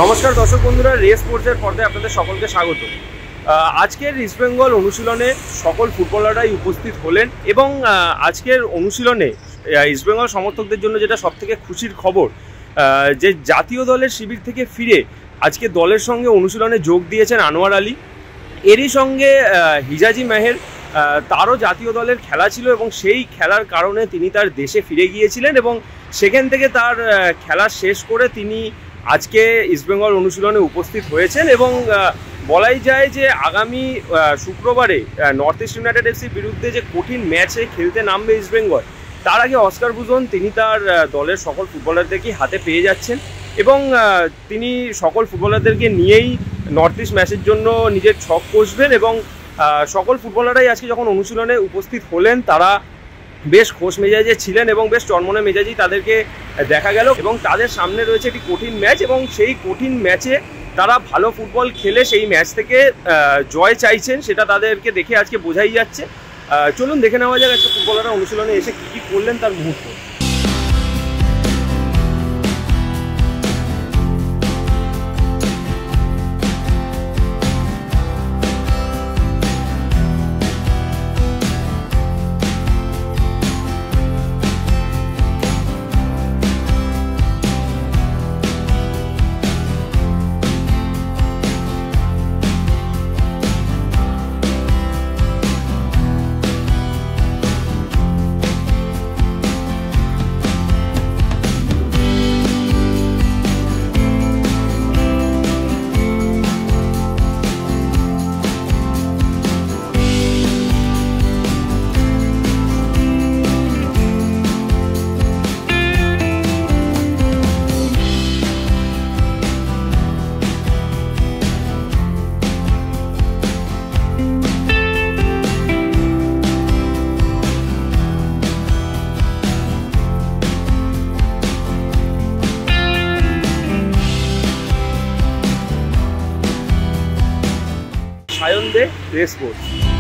নমস্কার দর্শক বন্ধুরা, রেস স্পোর্টসের পর্দায় আপনাদের সকলকে স্বাগত। আজকের ইস্টবেঙ্গল অনুশীলনে সকল ফুটবলাররাই উপস্থিত হলেন এবং আজকের অনুশীলনে ইস্টবেঙ্গল সমর্থকদের জন্য যেটা সবথেকে খুশির খবর, যে জাতীয় দলের শিবির থেকে ফিরে আজকে দলের সঙ্গে অনুশীলনে যোগ দিয়েছেন আনোয়ার আলী। এরই সঙ্গে হিজাজি মেহের, তারও জাতীয় দলের খেলা ছিল এবং সেই খেলার কারণে তিনি তার দেশে ফিরে গিয়েছিলেন এবং সেখান থেকে তার খেলা শেষ করে তিনি আজকে ইস্টবেঙ্গল অনুশীলনে উপস্থিত হয়েছেন এবং বলাই যায় যে আগামী শুক্রবারে নর্থ ইস্ট ইউনাইটেড এফসির বিরুদ্ধে যে কঠিন ম্যাচে খেলতে নামবে ইস্টবেঙ্গল, তার আগে অস্কার বুজন তিনি তার দলের সকল ফুটবলারদেরকে হাতে পেয়ে যাচ্ছেন এবং তিনি সকল ফুটবলারদেরকে নিয়েই নর্থ ইস্ট ম্যাচের জন্য নিজের ছক কষবেন এবং সকল ফুটবলাররাই আজকে যখন অনুশীলনে উপস্থিত হলেন তারা বেশ খোশ মেজাজে ছিলেন এবং বেশ চনমনে মেজাজেই তাদেরকে দেখা গেল এবং তাদের সামনে রয়েছে একটি কঠিন ম্যাচ এবং সেই কঠিন ম্যাচে তারা ভালো ফুটবল খেলে সেই ম্যাচ থেকে জয় চাইছেন, সেটা তাদেরকে দেখে আজকে বোঝাই যাচ্ছে। চলুন দেখে নেওয়া যাক আজকে ফুটবলাররা অনুশীলনে এসে কী কী করলেন তার মুহূর্ত। সায়ন দে, রেস স্পোর্টস।